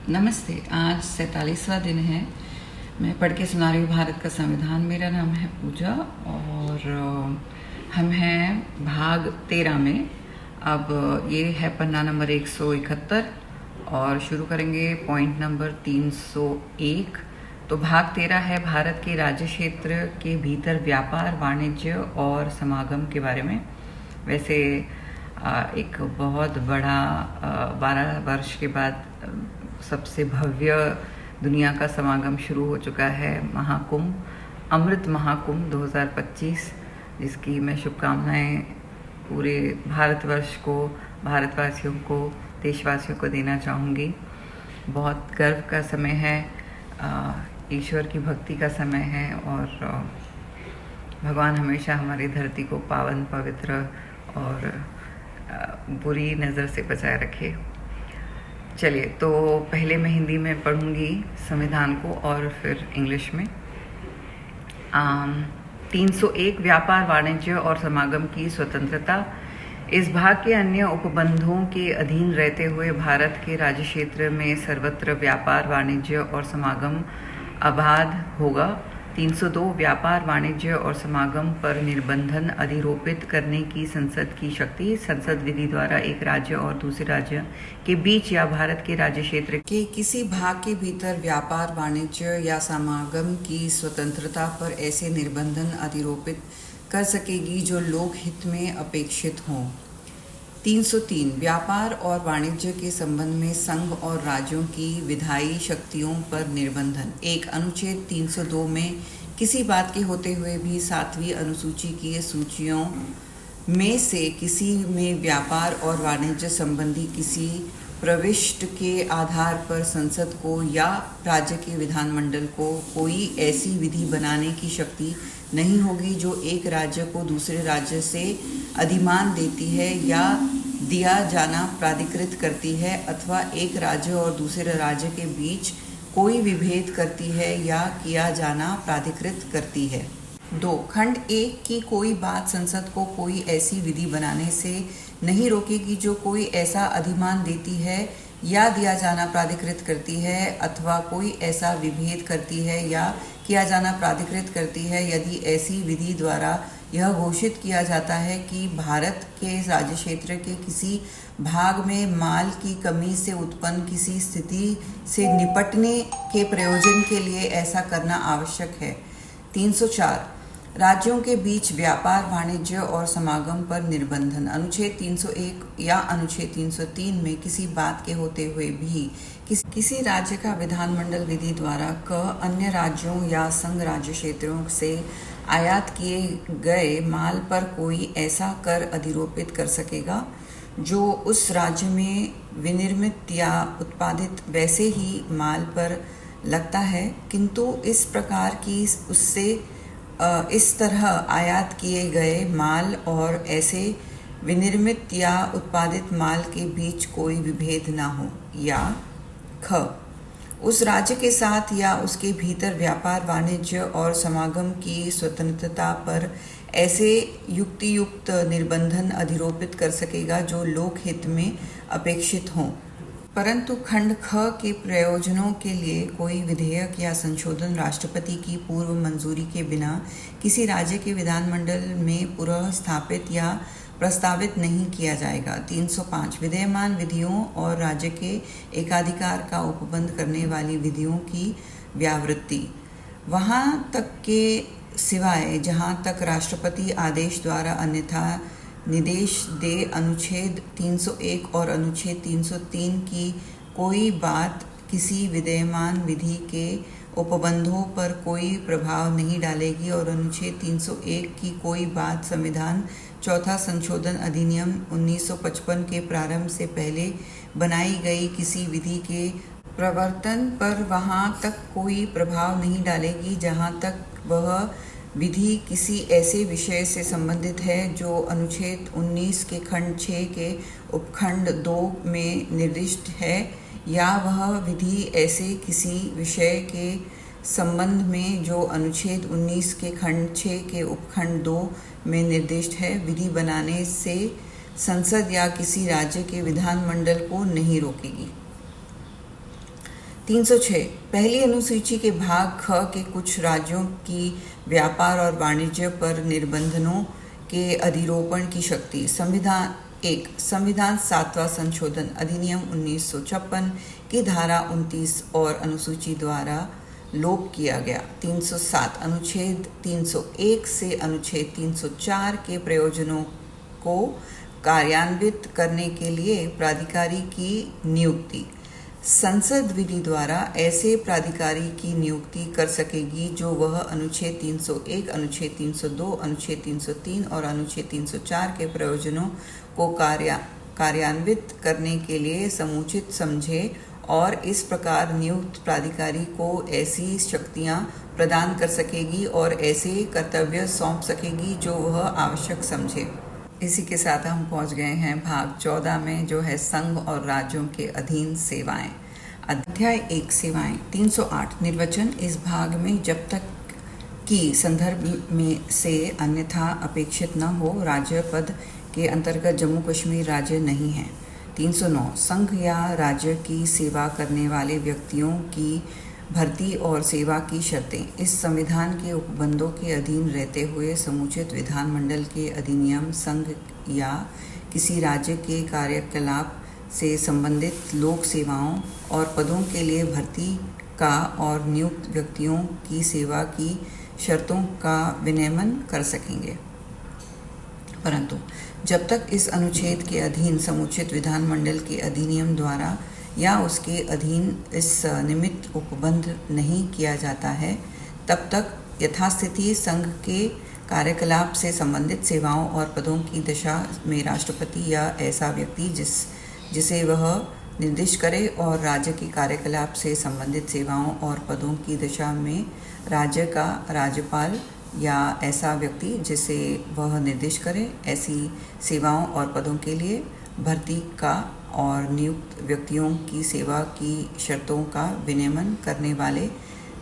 नमस्ते। आज 47वां दिन है। मैं पढ़ के सुना रही हूँ भारत का संविधान। मेरा नाम है पूजा और हम हैं भाग 13 में। अब ये है पन्ना नंबर 171 और शुरू करेंगे पॉइंट नंबर 301। तो भाग 13 है भारत के राज्य क्षेत्र के भीतर व्यापार, वाणिज्य और समागम के बारे में। वैसे एक बहुत बड़ा 12 वर्ष के बाद सबसे भव्य दुनिया का समागम शुरू हो चुका है, महाकुंभ, अमृत महाकुंभ 2025, जिसकी मैं शुभकामनाएं पूरे भारतवर्ष को, भारतवासियों को, देशवासियों को देना चाहूँगी। बहुत गर्व का समय है, ईश्वर की भक्ति का समय है और भगवान हमेशा हमारी धरती को पावन, पवित्र और बुरी नज़र से बचाए रखे। चलिए, तो पहले मैं हिंदी में पढ़ूंगी संविधान को और फिर इंग्लिश में। 301 व्यापार, वाणिज्य और समागम की स्वतंत्रता। इस भाग के अन्य उपबंधों के अधीन रहते हुए भारत के राज्य क्षेत्र में सर्वत्र व्यापार, वाणिज्य और समागम अबाध होगा। 302 व्यापार, वाणिज्य और समागम पर निर्बंधन अधिरोपित करने की संसद की शक्ति। संसद विधि द्वारा एक राज्य और दूसरे राज्य के बीच या भारत के राज्य क्षेत्र के किसी भाग के भीतर व्यापार, वाणिज्य या समागम की स्वतंत्रता पर ऐसे निर्बंधन अधिरोपित कर सकेगी जो लोक हित में अपेक्षित हों। 303 व्यापार और वाणिज्य के संबंध में संघ और राज्यों की विधायी शक्तियों पर निर्बंधन। एक अनुच्छेद 302 में किसी बात के होते हुए भी 7वीं अनुसूची की सूचियों में से किसी में व्यापार और वाणिज्य संबंधी किसी प्रविष्ट के आधार पर संसद को या राज्य के विधानमंडल को कोई ऐसी विधि बनाने की शक्ति नहीं होगी जो एक राज्य को दूसरे राज्य से अधिमान देती है या दिया जाना प्राधिकृत करती है अथवा एक राज्य और दूसरे राज्य के बीच कोई विभेद करती है या किया जाना प्राधिकृत करती है। 2. खंड 1 की कोई बात संसद को कोई ऐसी विधि बनाने से नहीं रोकेगी जो कोई ऐसा अधिमान देती है या दिया जाना प्राधिकृत करती है अथवा कोई ऐसा विभेद करती है या किया जाना प्राधिकृत करती है, यदि ऐसी विधि द्वारा यह घोषित किया जाता है कि भारत के राज्य क्षेत्र के किसी भाग में माल की कमी से उत्पन्न किसी स्थिति से निपटने के प्रयोजन के लिए ऐसा करना आवश्यक है। 304 राज्यों के बीच व्यापार, वाणिज्य और समागम पर निर्बंधन। अनुच्छेद 301 या अनुच्छेद 303 में किसी बात के होते हुए भी किसी राज्य का विधानमंडल विधि द्वारा अन्य राज्यों या संघ राज्य क्षेत्रों से आयात किए गए माल पर कोई ऐसा कर अधिरोपित कर सकेगा जो उस राज्य में विनिर्मित या उत्पादित वैसे ही माल पर लगता है, किंतु इस प्रकार की उससे इस तरह आयात किए गए माल और ऐसे विनिर्मित या उत्पादित माल के बीच कोई विभेद न हो। या ख उस राज्य के साथ या उसके भीतर व्यापार, वाणिज्य और समागम की स्वतंत्रता पर ऐसे युक्तियुक्त निर्बंधन अधिरोपित कर सकेगा जो लोक हित में अपेक्षित हों, परंतु खंड ख के प्रयोजनों के लिए कोई विधेयक या संशोधन राष्ट्रपति की पूर्व मंजूरी के बिना किसी राज्य के विधानमंडल में पुनः स्थापित या प्रस्तावित नहीं किया जाएगा। 305 विद्यमान विधियों और राज्य के एकाधिकार का उपबंध करने वाली विधियों की व्यावृत्ति, वहाँ तक के सिवाय जहाँ तक राष्ट्रपति आदेश द्वारा अन्यथा निर्देश दे। अनुच्छेद 301 और अनुच्छेद 303 की कोई बात किसी विद्यमान विधि के उपबंधों पर कोई प्रभाव नहीं डालेगी और अनुच्छेद 301 की कोई बात संविधान चौथा संशोधन अधिनियम 1955 के प्रारंभ से पहले बनाई गई किसी विधि के प्रवर्तन पर वहाँ तक कोई प्रभाव नहीं डालेगी जहाँ तक वह विधि किसी ऐसे विषय से संबंधित है जो अनुच्छेद 19 के खंड 6 के उपखंड 2 में निर्दिष्ट है, या वह विधि ऐसे किसी विषय के संबंध में जो अनुच्छेद 19 के खंड 6 के उपखंड 2 में निर्दिष्ट है, विधि बनाने से संसद या किसी राज्य के विधानमंडल को नहीं रोकेगी। 306 पहली अनुसूची के भाग ख के कुछ राज्यों की व्यापार और वाणिज्य पर निर्बंधों के अधिरोपण की शक्ति। संविधान 1 संविधान 7वां संशोधन अधिनियम 1956 की धारा 29 और अनुसूची द्वारा लोप किया गया। 307 अनुच्छेद 301 से अनुच्छेद 304 के प्रयोजनों को कार्यान्वित करने के लिए प्राधिकारी की नियुक्ति। संसद विधि द्वारा ऐसे प्राधिकारी की नियुक्ति कर सकेगी जो वह अनुच्छेद 301, अनुच्छेद 302, अनुच्छेद 303 और अनुच्छेद 304 के प्रयोजनों को कार्यान्वित करने के लिए समुचित समझे और इस प्रकार नियुक्त प्राधिकारी को ऐसी शक्तियां प्रदान कर सकेगी और ऐसे कर्तव्य सौंप सकेगी जो वह आवश्यक समझे। इसी के साथ हम पहुंच गए हैं भाग 14 में, जो है संघ और राज्यों के अधीन सेवाएं। अध्याय 1 सेवाएं। 308 निर्वचन। इस भाग में जब तक कि संदर्भ में से अन्यथा अपेक्षित न हो राज्य पद के अंतर्गत जम्मू कश्मीर राज्य नहीं है। 309 संघ या राज्य की सेवा करने वाले व्यक्तियों की भर्ती और सेवा की शर्तें। इस संविधान के उपबंधों के अधीन रहते हुए समुचित विधानमंडल के अधिनियम संघ या किसी राज्य के कार्यकलाप से संबंधित लोक सेवाओं और पदों के लिए भर्ती का और नियुक्त व्यक्तियों की सेवा की शर्तों का विनियमन कर सकेंगे। परंतु जब तक इस अनुच्छेद के अधीन समुचित विधानमंडल के अधिनियम द्वारा या उसके अधीन इस निमित्त उपबंध नहीं किया जाता है, तब तक यथास्थिति संघ के कार्यकलाप से संबंधित सेवाओं और पदों की दशा में राष्ट्रपति या ऐसा व्यक्ति जिसे वह निर्दिष्ट करे और राज्य के कार्यकलाप से संबंधित सेवाओं और पदों की दशा में राज्य का राज्यपाल या ऐसा व्यक्ति जिसे वह निर्दिष्ट करे ऐसी सेवाओं और पदों के लिए भर्ती का और नियुक्त व्यक्तियों की सेवा की शर्तों का विनियमन करने वाले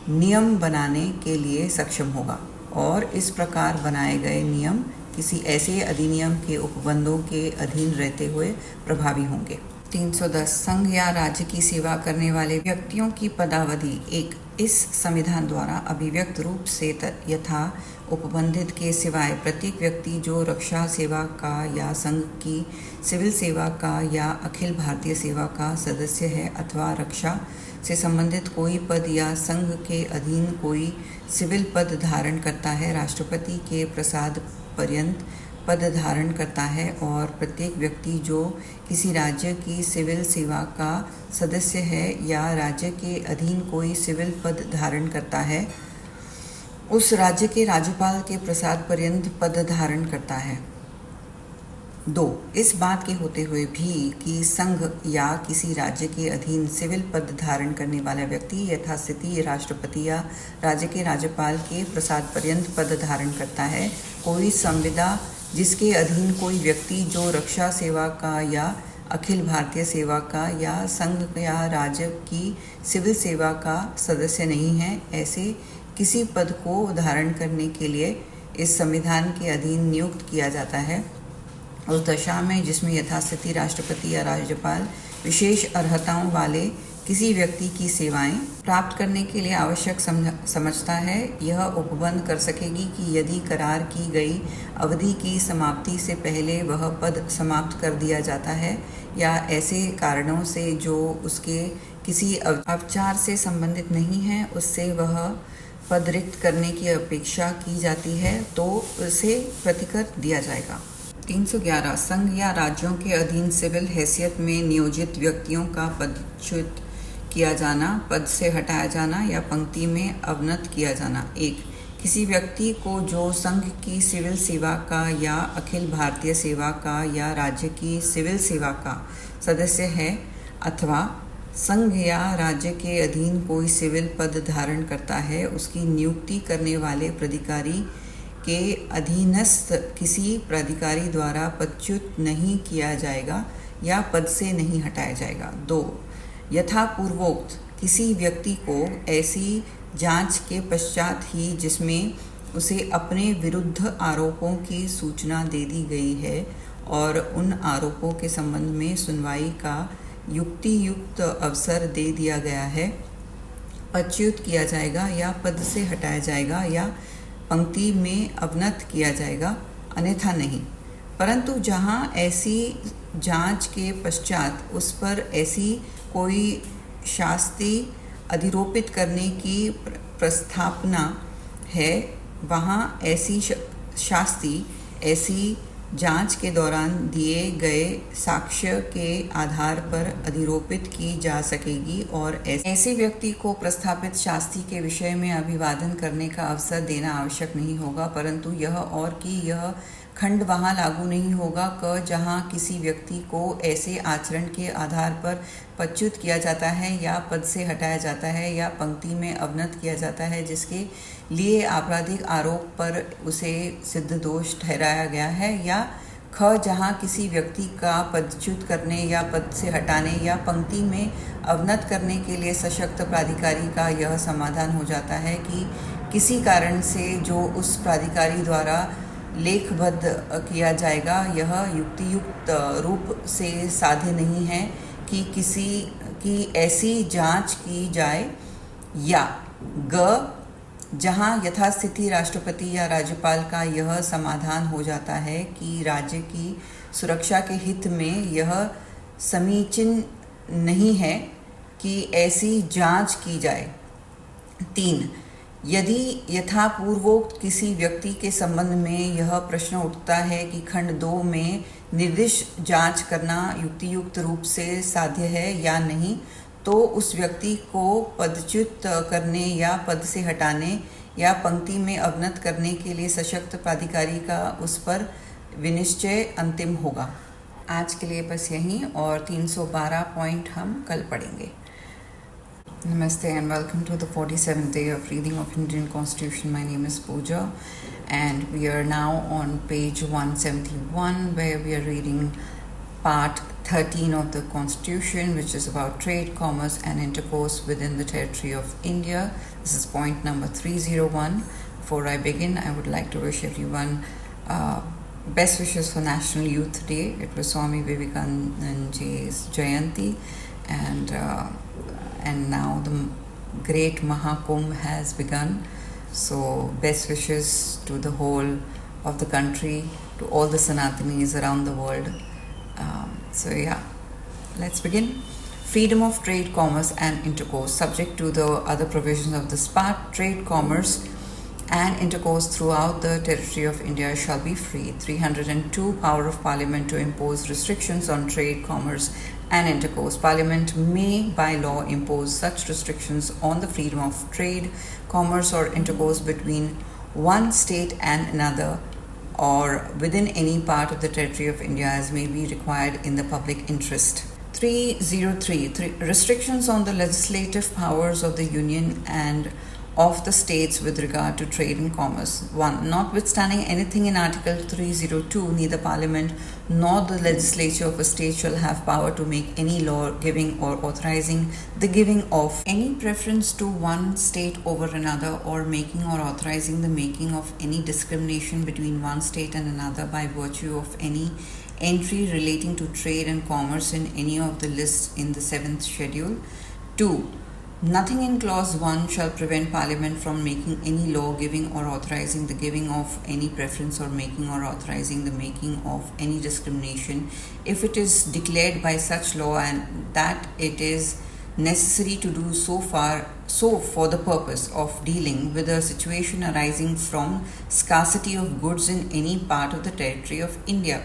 नियम बनाने के लिए सक्षम होगा और इस प्रकार बनाए गए नियम किसी ऐसे अधिनियम के उपबंधों के अधीन रहते हुए प्रभावी होंगे। 310 संघ या राज्य की सेवा करने वाले व्यक्तियों की पदावधि। 1 इस संविधान द्वारा अभिव्यक्त रूप से यथा उपबंधित के सिवाय प्रत्येक व्यक्ति जो रक्षा सेवा का या संघ की सिविल सेवा का या अखिल भारतीय सेवा का सदस्य है अथवा रक्षा से संबंधित कोई पद या संघ के अधीन कोई सिविल पद धारण करता है, राष्ट्रपति के प्रसाद पर्यंत पद धारण करता है और प्रत्येक व्यक्ति जो किसी राज्य की सिविल सेवा का सदस्य है या राज्य के अधीन कोई सिविल पद धारण करता है, उस राज्य के राज्यपाल के प्रसाद पर्यंत पद धारण करता है। 2 इस बात के होते हुए भी कि संघ या किसी राज्य के अधीन सिविल पद धारण करने वाला व्यक्ति यथास्थिति राष्ट्रपति या राज्य के राज्यपाल के प्रसाद पर्यंत पद धारण करता है, कोई संविदा जिसके अधीन कोई व्यक्ति जो रक्षा सेवा का या अखिल भारतीय सेवा का या संघ या राज्य की सिविल सेवा का सदस्य नहीं है, ऐसे किसी पद को धारण करने के लिए इस संविधान के अधीन नियुक्त किया जाता है, उस दशा में जिसमें यथास्थिति राष्ट्रपति या राज्यपाल विशेष अर्हताओं वाले किसी व्यक्ति की सेवाएं प्राप्त करने के लिए आवश्यक समझता है, यह उपबंध कर सकेगी कि यदि करार की गई अवधि की समाप्ति से पहले वह पद समाप्त कर दिया जाता है या ऐसे कारणों से जो उसके किसी अवचार से संबंधित नहीं है उससे वह पद रिक्त करने की अपेक्षा की जाती है, तो उसे प्रतिकर दिया जाएगा। 311 संघ या राज्यों के अधीन सिविल हैसियत में नियोजित व्यक्तियों का पदच्युत किया जाना, पद से हटाया जाना या पंक्ति में अवनत किया जाना। 1 किसी व्यक्ति को जो संघ की सिविल सेवा का या अखिल भारतीय सेवा का या राज्य की सिविल सेवा का सदस्य है अथवा संघ या राज्य के अधीन कोई सिविल पद धारण करता है, उसकी नियुक्ति करने वाले प्राधिकारी के अधीनस्थ किसी प्राधिकारी द्वारा पदच्युत नहीं किया जाएगा या पद से नहीं हटाया जाएगा। 2 यथापूर्वोक्त किसी व्यक्ति को ऐसी जांच के पश्चात ही जिसमें उसे अपने विरुद्ध आरोपों की सूचना दे दी गई है और उन आरोपों के संबंध में सुनवाई का युक्तियुक्त अवसर दे दिया गया है, पदच्युत किया जाएगा या पद से हटाया जाएगा या पंक्ति में अवनत किया जाएगा, अन्यथा नहीं। परंतु जहां ऐसी जांच के पश्चात उस पर ऐसी कोई शास्ति अधिरोपित करने की प्रस्थापना है, वहां ऐसी शास्ति ऐसी जांच के दौरान दिए गए साक्ष्य के आधार पर अधिरोपित की जा सकेगी और ऐसे व्यक्ति को प्रस्थापित शास्ति के विषय में अभिवादन करने का अवसर देना आवश्यक नहीं होगा, परंतु यह और कि यह खंड वहाँ लागू नहीं होगा क जहाँ किसी व्यक्ति को ऐसे आचरण के आधार पर पदच्युत किया जाता है या पद से हटाया जाता है या पंक्ति में अवनत किया जाता है जिसके लिए आपराधिक आरोप पर उसे सिद्ध दोष ठहराया गया है, या ख जहाँ किसी व्यक्ति का पदच्युत करने या पद से हटाने या पंक्ति में अवनत करने के लिए सशक्त प्राधिकारी का यह समाधान हो जाता है कि किसी कारण से जो उस प्राधिकारी द्वारा लेखबद्ध किया जाएगा यह युक्तियुक्त रूप से साध्य नहीं है कि किसी की ऐसी जांच की जाए, या ग जहां यथास्थिति राष्ट्रपति या राज्यपाल का यह समाधान हो जाता है कि राज्य की सुरक्षा के हित में यह समीचीन नहीं है कि ऐसी जांच की जाए। 3. यदि यथापूर्वोक्त किसी व्यक्ति के संबंध में यह प्रश्न उठता है कि खंड 2 में निर्दिष्ट जांच करना युक्तियुक्त रूप से साध्य है या नहीं, तो उस व्यक्ति को पदच्युत करने या पद से हटाने या पंक्ति में अवनत करने के लिए सशक्त प्राधिकारी का उस पर विनिश्चय अंतिम होगा। आज के लिए बस यहीं, और 312 पॉइंट हम कल पढ़ेंगे। Namaste and welcome to the 47th day of reading of Indian Constitution. My name is Pooja and we are now on page 171 where we are reading part 13 of the Constitution, which is about trade, commerce and intercourse within the territory of India. This is point number 301. Before I begin, I would like to wish everyone best wishes for National Youth Day. It was Swami Vivekananda's Jayanti, and now the great Mahakumbh has begun. So best wishes to the whole of the country, to all the Sanatanis around the world. So yeah, let's begin. Freedom of trade, commerce and intercourse. Subject to the other provisions of this part, trade, commerce and intercourse throughout the territory of India shall be free. 302. Power of Parliament to impose restrictions on trade, commerce and intercourse. Parliament may by law impose such restrictions on the freedom of trade, commerce or intercourse between one state and another or within any part of the territory of India as may be required in the public interest. 303. Restrictions on the legislative powers of the Union and of the states with regard to trade and commerce. 1. Notwithstanding anything in Article 302, neither Parliament nor the legislature of a state shall have power to make any law giving or authorizing the giving of any preference to one state over another, or making or authorizing the making of any discrimination between one state and another by virtue of any entry relating to trade and commerce in any of the lists in the 7th schedule. 2. Nothing in clause 1 shall prevent Parliament from making any law giving or authorizing the giving of any preference or making or authorizing the making of any discrimination if it is declared by such law and that it is necessary to do so for the purpose of dealing with a situation arising from scarcity of goods in any part of the territory of India.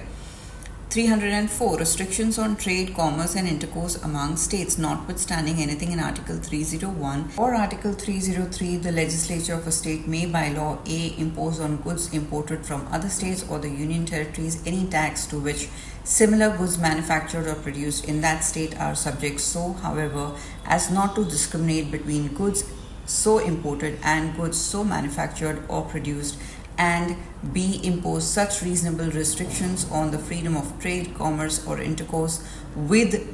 304. Restrictions on trade, commerce and intercourse among states. Notwithstanding anything in Article 301 or Article 303, the legislature of a state may by law A. impose on goods imported from other states or the union territories any tax to which similar goods manufactured or produced in that state are subject, so however as not to discriminate between goods so imported and goods so manufactured or produced, and B. impose such reasonable restrictions on the freedom of trade, commerce or intercourse with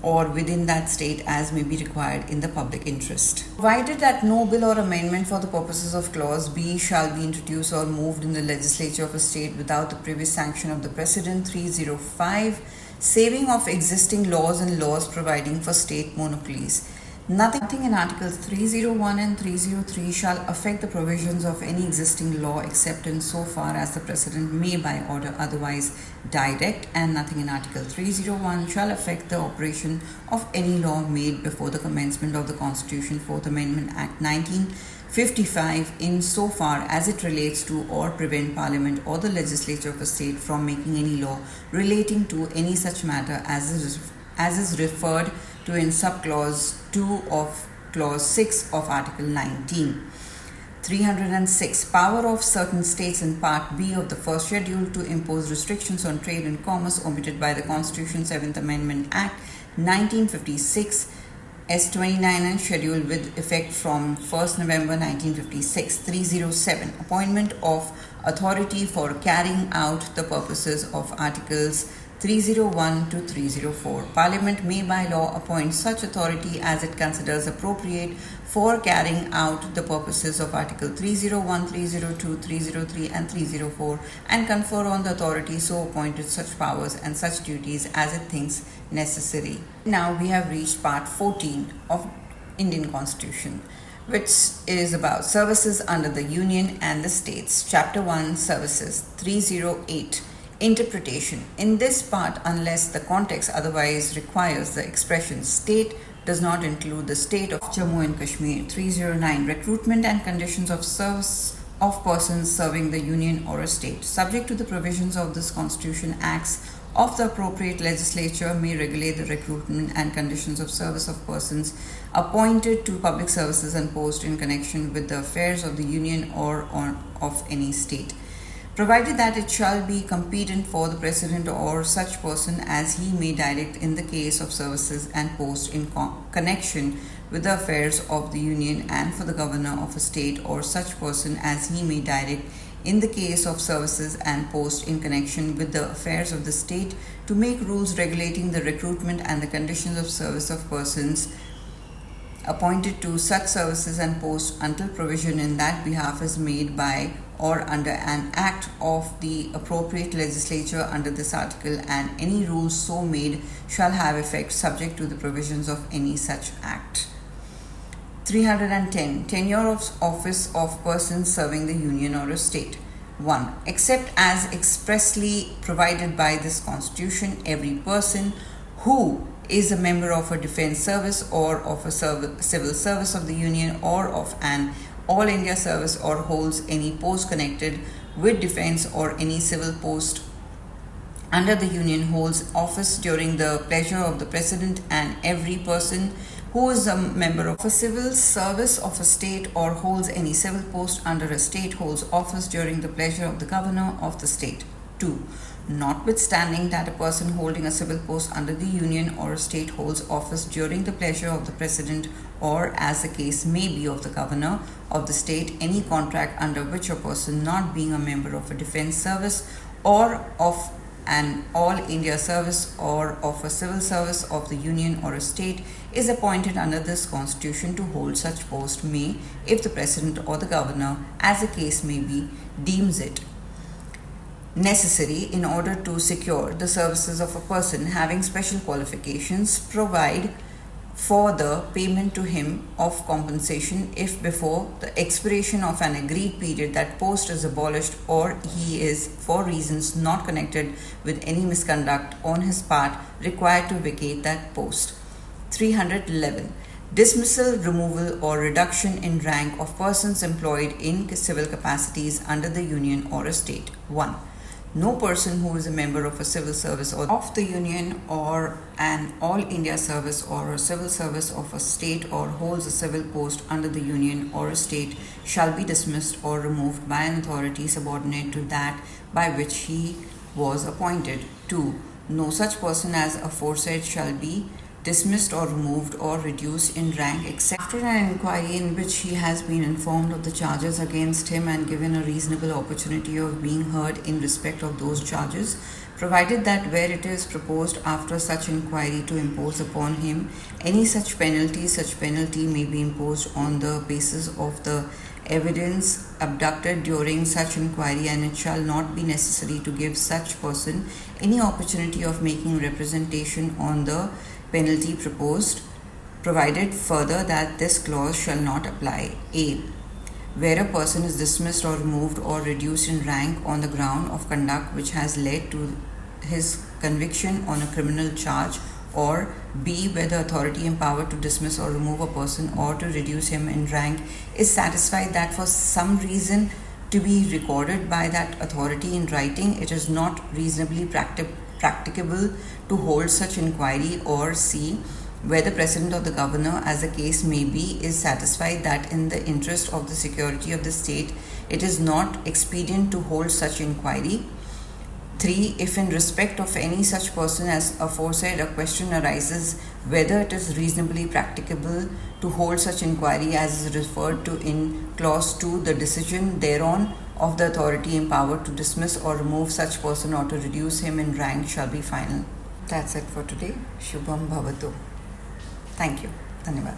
or within that state as may be required in the public interest. Provided that no bill or amendment for the purposes of clause B shall be introduced or moved in the legislature of a state without the previous sanction of the President. 305. Saving of existing laws and laws providing for state monopolies. Nothing in Articles 301 and 303 shall affect the provisions of any existing law except in so far as the President may by order otherwise direct, and nothing in Article 301 shall affect the operation of any law made before the commencement of the Constitution, 4th Amendment Act 1955, in so far as it relates to or prevent Parliament or the legislature of a state from making any law relating to any such matter as is referred to in subclause 2 of clause 6 of Article 19. 306. Power of certain states in Part B of the first schedule to impose restrictions on trade and commerce omitted by the Constitution, 7th Amendment Act 1956 S29 and schedule with effect from 1st November 1956. 307. Appointment of authority for carrying out the purposes of Articles 301 to 304. Parliament may by law appoint such authority as it considers appropriate for carrying out the purposes of Article 301, 302, 303 and 304 and confer on the authority so appointed such powers and such duties as it thinks necessary. Now we have reached part 14 of Indian Constitution, which is about services under the Union and the states. Chapter 1, Services. 308. Interpretation. In this part, unless the context otherwise requires the expression state, does not include the state of Jammu and Kashmir. 309. Recruitment and conditions of service of persons serving the Union or a state. Subject to the provisions of this Constitution, acts of the appropriate legislature may regulate the recruitment and conditions of service of persons appointed to public services and posts in connection with the affairs of the Union or of any state, provided that it shall be competent for the President or such person as he may direct in the case of services and posts in connection with the affairs of the Union, and for the Governor of a state or such person as he may direct in the case of services and posts in connection with the affairs of the state, to make rules regulating the recruitment and the conditions of service of persons appointed to such services and posts until provision in that behalf is made by or under an act of the appropriate legislature under this article, and any rules so made shall have effect subject to the provisions of any such act. 310. Tenure of office of persons serving the Union or a state. 1. Except as expressly provided by this Constitution, every person who is a member of a defense service or of a civil service of the Union or of an All India service or holds any post connected with defense or any civil post under the Union holds office during the pleasure of the President, and every person who is a member of a civil service of a state or holds any civil post under a state holds office during the pleasure of the Governor of the state. 2. Notwithstanding that a person holding a civil post under the Union or a state holds office during the pleasure of the President or, as the case may be, of the Governor of the state, any contract under which a person not being a member of a defense service or of an All India service or of a civil service of the Union or a state is appointed under this Constitution to hold such post may, if the President or the Governor, as the case may be, deems it necessary in order to secure the services of a person having special qualifications, provide for the payment to him of compensation if before the expiration of an agreed period that post is abolished or he is, for reasons not connected with any misconduct on his part, required to vacate that post. 311. Dismissal, removal or reduction in rank of persons employed in civil capacities under the Union or a state. 1. No person who is a member of a civil service or of the Union or an All India service or a civil service of a state or holds a civil post under the Union or a state shall be dismissed or removed by an authority subordinate to that by which he was appointed. 2. No such person as aforesaid shall be dismissed or removed or reduced in rank except after an inquiry in which he has been informed of the charges against him and given a reasonable opportunity of being heard in respect of those charges, provided that where it is proposed after such inquiry to impose upon him any such penalty may be imposed on the basis of the evidence abducted during such inquiry, and it shall not be necessary to give such person any opportunity of making representation on the penalty proposed, provided further that this clause shall not apply. A. Where a person is dismissed or removed or reduced in rank on the ground of conduct which has led to his conviction on a criminal charge, or B. Where the authority empowered to dismiss or remove a person or to reduce him in rank is satisfied that for some reason to be recorded by that authority in writing, it is not reasonably practicable to hold such inquiry, or C. Where the President or the Governor, as the case may be, is satisfied that in the interest of the security of the state, it is not expedient to hold such inquiry. 3. If in respect of any such person as aforesaid a question arises whether it is reasonably practicable to hold such inquiry as is referred to in clause 2, the decision thereon of the authority empowered to dismiss or remove such person or to reduce him in rank shall be final. That's it for today. Shubham Bhavatu. Thank you. Dhanyavad.